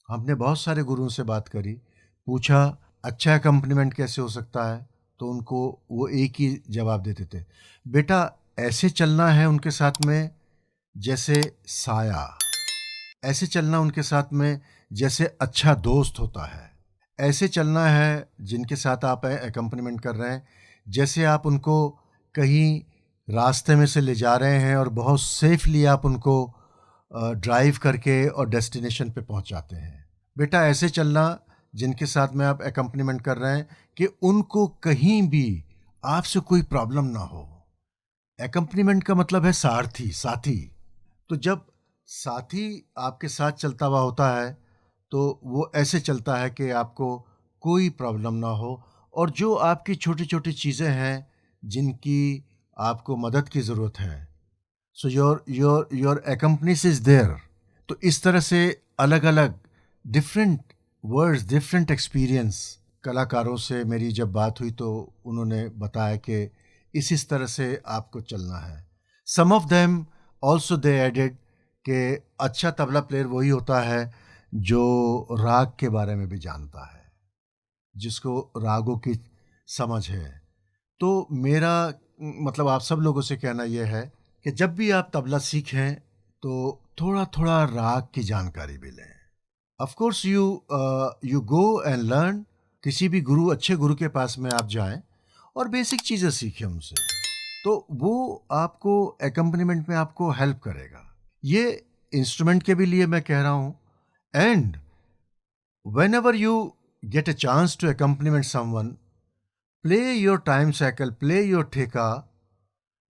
हमने बहुत सारे गुरुओं से बात करी, पूछा अच्छा अकम्पनीमेंट कैसे हो सकता है, तो उनको वो एक ही जवाब देते थे, बेटा ऐसे चलना है उनके साथ में जैसे साया, ऐसे चलना उनके साथ में जैसे अच्छा दोस्त होता है, ऐसे चलना है जिनके साथ आप अकम्पनीमेंट कर रहे हैं जैसे आप उनको कहीं रास्ते में से ले जा रहे हैं और बहुत सेफली आप उनको ड्राइव करके और डेस्टिनेशन पे पहुंचाते हैं। बेटा ऐसे चलना जिनके साथ में आप अकम्पनीमेंट कर रहे हैं कि उनको कहीं भी आपसे कोई प्रॉब्लम ना हो। अकम्पनीमेंट का मतलब है सारथी, साथी। तो जब साथी आपके साथ चलता हुआ होता है तो वो ऐसे चलता है कि आपको कोई प्रॉब्लम ना हो, और जो आपकी छोटी छोटी चीज़ें हैं जिनकी आपको मदद की ज़रूरत है, सो योर अकम्पनीस इज़ देयर। तो इस तरह से अलग अलग डिफरेंट वर्ड्स, डिफरेंट एक्सपीरियंस कलाकारों से मेरी जब बात हुई तो उन्होंने बताया कि इस तरह से आपको चलना है। Some of them also they added कि अच्छा तबला प्लेयर वही होता है जो राग के बारे में भी जानता है, जिसको रागों की समझ है। तो मेरा मतलब आप सब लोगों से कहना यह है कि जब भी आप तबला सीखें तो थोड़ा थोड़ा राग की जानकारी भी लें। Of course you go and learn, किसी भी गुरु, अच्छे गुरु के पास में आप जाएं और बेसिक चीज़ें सीखें उनसे, तो वो आपको एकम्पनीमेंट में आपको हेल्प करेगा। ये इंस्ट्रूमेंट के भी लिए मैं कह रहा हूँ। And whenever you get a chance to accompaniment someone, play your time cycle, play your theka,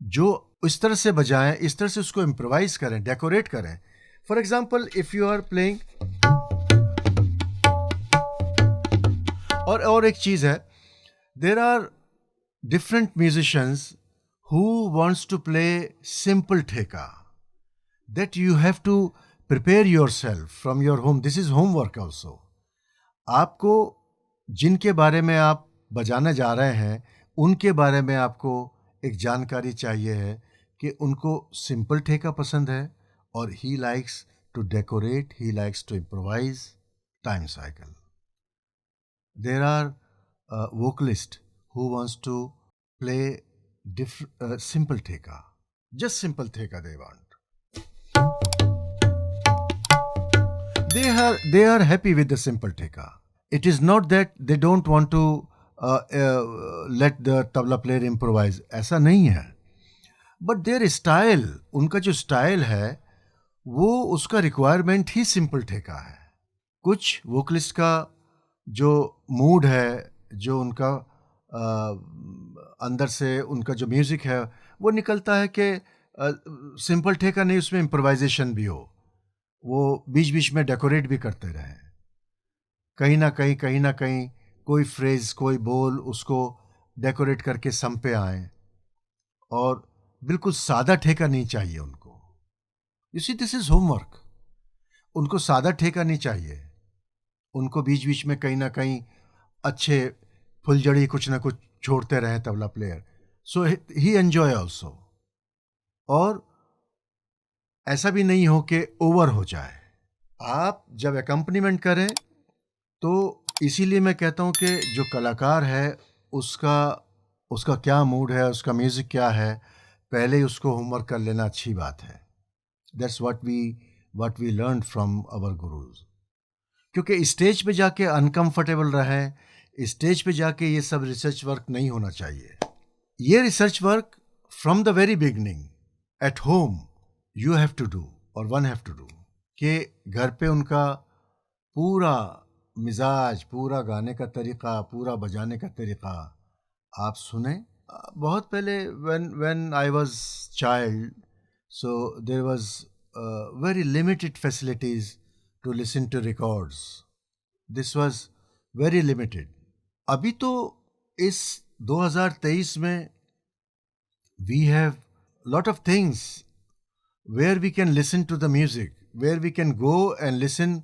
जो इस तरह से बजाएं, इस तरह से उसको इम्प्रोवाइज करें, डेकोरेट करें। For example if you are playing, और एक चीज है, there are different musicians who wants to play simple theka, that you have to prepare yourself from your home. This is homework also. आपको जिनके बारे में आप बजाने जा रहे हैं उनके बारे में आपको एक जानकारी चाहिए है कि उनको सिंपल ठेका पसंद है और he likes to decorate, he likes to improvise time cycle. There are vocalist who wants to play simple theka, just simple theka they want. They are happy with the simple theka. It is not that they don't want to let the tabla player improvise, ऐसा नहीं है, but their style, उनका जो style है वो उसका requirement ही simple ठेका है। कुछ वोकलिस्ट का जो मूड है, जो उनका अंदर से उनका जो म्यूज़िक है वो निकलता है कि सिंपल ठेका नहीं, उसमें इम्प्रोवाइजेशन भी हो, वो बीच बीच में डेकोरेट भी करते रहें, कहीं ना कहीं कोई फ्रेज़, कोई बोल उसको डेकोरेट करके सम पे आए, और बिल्कुल सादा ठेका नहीं चाहिए उनको। You see, this is homework. उनको सादा ठेका नहीं चाहिए, उनको बीच बीच में कहीं ना कहीं अच्छे फुलझड़ी कुछ ना कुछ छोड़ते रहे तबला प्लेयर, सो ही एंजॉय ऑल्सो। और ऐसा भी नहीं हो कि ओवर हो जाए। आप जब अकम्पनीमेंट करें तो इसीलिए मैं कहता हूँ कि जो कलाकार है उसका क्या मूड है, उसका म्यूज़िक क्या है, पहले ही उसको होमवर्क कर लेना अच्छी बात है। That's what we learn from our gurus. क्योंकि स्टेज पे जाके अनकंफर्टेबल रहें, स्टेज पे जाके ये सब रिसर्च वर्क नहीं होना चाहिए। ये research work from the very beginning at home you have to do, और वन हैव टू डू, कि घर पे उनका पूरा मिजाज, पूरा गाने का तरीक़ा, पूरा बजाने का तरीक़ा आप सुने। बहुत पहले when I was child, so there was very limited facilities to listen to records. This was very limited. अभी तो इस 2023 में we have lot of things where we can listen to the music, where we can go and listen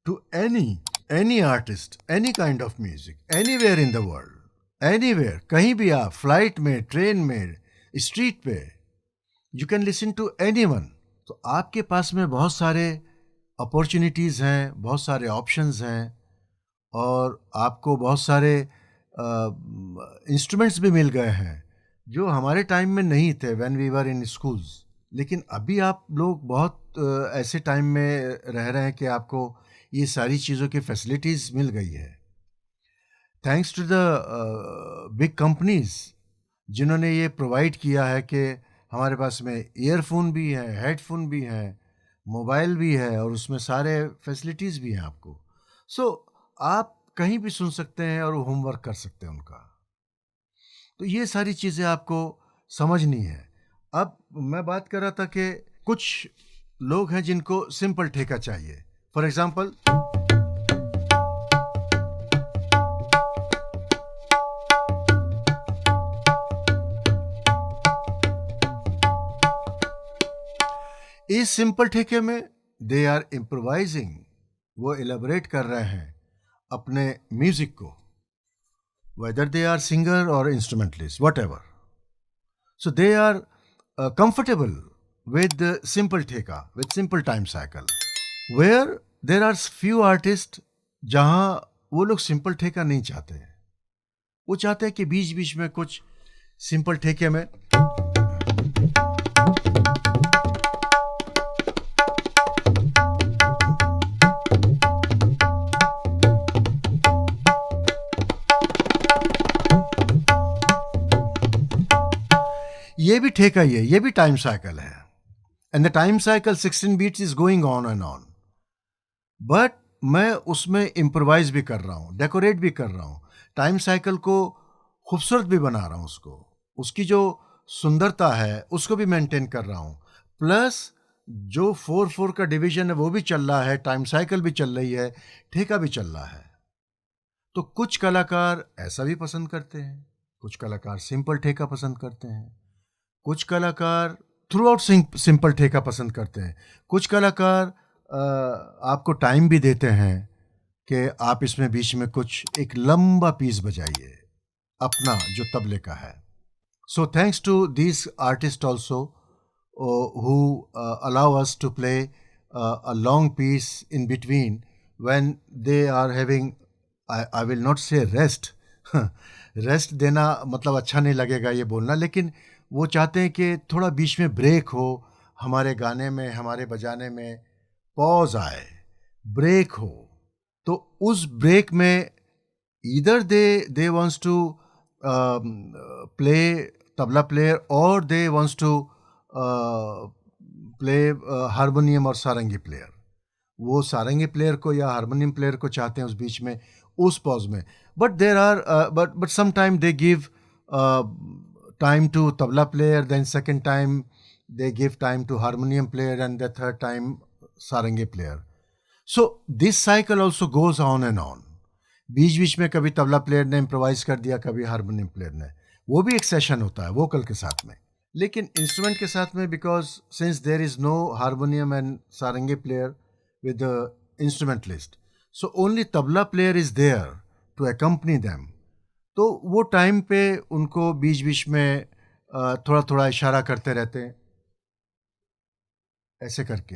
to any artist, any kind of music, anywhere in the world, anywhere, कहीं भी आप, flight में, train में, street पे, you can listen to anyone. तो आपके पास में बहुत सारे अपॉर्चुनिटीज़ हैं, बहुत सारे ऑप्शंस हैं और आपको बहुत सारे इंस्ट्रूमेंट्स भी मिल गए हैं जो हमारे टाइम में नहीं थे when we were in schools. लेकिन अभी आप लोग बहुत ऐसे टाइम में रह रहे हैं कि आपको ये सारी चीज़ों की फैसिलिटीज़ मिल गई है thanks to the big companies जिन्होंने ये प्रोवाइड किया है कि हमारे पास में ईयरफोन भी है, हेडफोन भी है, मोबाइल भी है और उसमें सारे फैसिलिटीज़ भी हैं आपको। सो आप कहीं भी सुन सकते हैं और होमवर्क कर सकते हैं उनका। तो ये सारी चीज़ें आपको समझनी है। अब मैं बात कर रहा था कि कुछ लोग हैं जिनको सिंपल ठेका चाहिए। फॉर एग्ज़ाम्पल इस सिंपल ठेके में दे आर इम्प्रोवाइजिंग, वो एलेबरेट कर रहे हैं अपने म्यूज़िक को, whether they are singer or instrumentalist, whatever. So they are comfortable with the simple theka, with simple time cycle. Where there are few artists जहाँ वो लोग सिंपल ठेका नहीं चाहते हैं, वो चाहते हैं कि बीच बीच में कुछ सिंपल ठेके में ये भी ठेका ही है, ये भी टाइम साइकिल है and the time cycle 16 beats is going on and on, but मैं उसमें इम्प्रोवाइज भी कर रहा हूँ, डेकोरेट भी कर रहा हूँ, टाइम साइकिल को खूबसूरत भी बना रहा हूँ, उसकी जो सुंदरता है उसको भी मेंटेन कर रहा हूँ, प्लस जो 4/4 का डिवीजन है वो भी चल रहा है, टाइम साइकिल भी चल रही है, ठेका भी चल रहा है। तो कुछ कलाकार ऐसा भी पसंद करते हैं, कुछ कलाकार सिंपल ठेका पसंद करते हैं, कुछ कलाकार थ्रू आउट सिंपल ठेका पसंद करते हैं, कुछ कलाकार आपको टाइम भी देते हैं कि आप इसमें बीच में कुछ एक लंबा पीस बजाइए अपना जो तबले का है। So thanks to this artist also who allow us to play a long piece in between when they are having, I will not say rest rest देना मतलब अच्छा नहीं लगेगा ये बोलना, लेकिन वो चाहते हैं कि थोड़ा बीच में ब्रेक हो, हमारे गाने में, हमारे बजाने में पॉज आए, ब्रेक हो। तो उस ब्रेक में either they wants to play tabla player और they wants to play harmonium और सारंगी प्लेयर। वो सारंगी प्लेयर को या हारमोनियम प्लेयर को चाहते हैं उस बीच में, उस पॉज में, but there are but some time they give time to tabla player, then second time they give time to harmonium player, and the third time sarangi player. So this cycle also goes on and on. बीच बीच में कभी tabla player ने improvise कर दिया, कभी harmonium player ने, वो भी एक सेशन होता है वोकल के साथ में। लेकिन इंस्ट्रूमेंट के साथ में, because since there is no harmonium and sarangi player with the instrumentalist, so only tabla player is there to accompany them. तो वो टाइम पे उनको बीच बीच में थोड़ा थोड़ा इशारा करते रहते हैं ऐसे करके।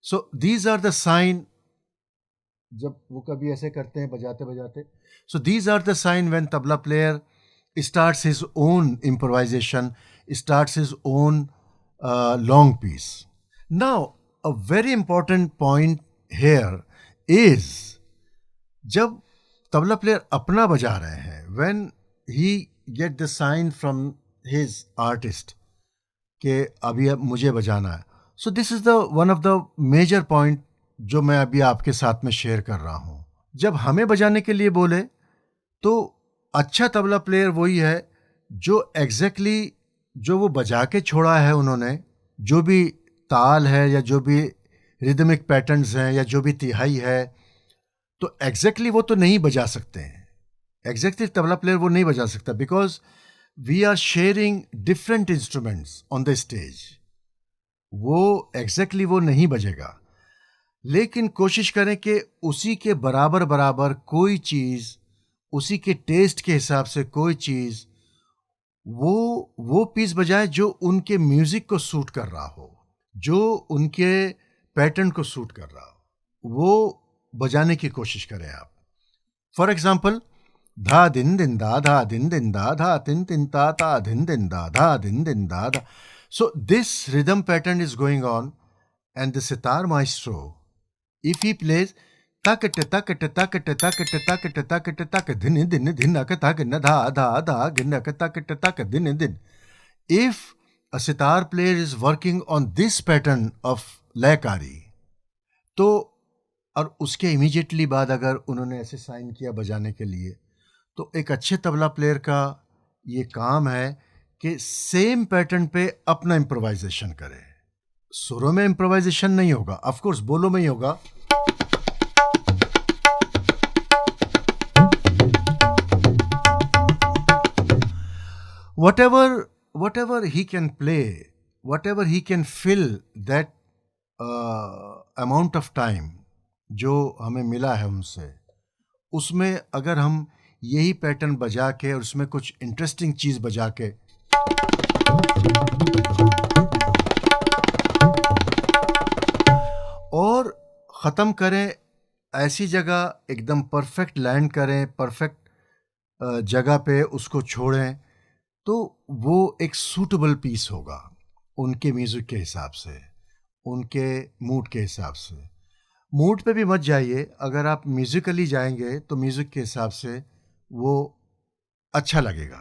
So these are the sign, जब वो कभी ऐसे करते हैं बजाते बजाते, so these are the sign when tabla player starts his own improvisation, starts his own long piece. Now a very important point here is, जब तबला प्लेयर अपना बजा रहे हैं, when he get the sign from his artist कि अभी अब मुझे बजाना है, so this is the one of the major point जो मैं अभी आपके साथ में शेयर कर रहा हूँ। जब हमें बजाने के लिए बोले तो अच्छा तबला प्लेयर वही है जो एग्जैक्टली जो वो बजा के छोड़ा है उन्होंने, जो भी ताल है या जो भी रिदमिक पैटर्न्स हैं या जो भी तिहाई है, तो एग्जैक्टली वो तो नहीं बजा सकते हैं, एग्जैक्टली तबला प्लेयर वो नहीं बजा सकता, because we are sharing different instruments on the stage. वो एग्जैक्टली वो नहीं बजेगा, लेकिन कोशिश करें कि उसी के बराबर बराबर कोई चीज़, उसी के टेस्ट के हिसाब से कोई चीज़ वो पीस बजाए जो उनके म्यूज़िक को सूट कर रहा हो, जो उनके पैटर्न को सूट कर रहा हो। वो बजाने की कोशिश करें आप। फॉर एग्जाम्पल, धा दिन दिन दा, धा दिन दिन दा, धा तिन तिन ता दिन दिन दा, धा दिन दिन दा धा. So this rhythm pattern is going on, and the sitar maestro, if he plays takate takate takate takate takate takate takate din din din takate dha dha dha ginnak takate takate din din. If a sitar player is working on this pattern of लयकारी, तो और उसके immediately बाद अगर उन्होंने ऐसे sign किया बजाने के लिए, तो एक अच्छे तबला प्लेयर का ये काम है कि सेम पैटर्न पे अपना इम्प्रोवाइजेशन करे। सुरों में इम्प्रोवाइजेशन नहीं होगा, ऑफ कोर्स बोलो में ही होगा। whatever he can play, whatever he can fill that amount of time जो हमें मिला है उनसे, उसमें अगर हम यही पैटर्न बजा के और उसमें कुछ इंटरेस्टिंग चीज़ बजा के और ख़त्म करें, ऐसी जगह एकदम परफेक्ट लैंड करें, परफेक्ट जगह पे उसको छोड़ें, तो वो एक सूटेबल पीस होगा उनके म्यूज़िक के हिसाब से, उनके मूड के हिसाब से। मूड पे भी मत जाइए, अगर आप म्यूज़िकली जाएंगे तो म्यूज़िक के हिसाब से वो अच्छा लगेगा।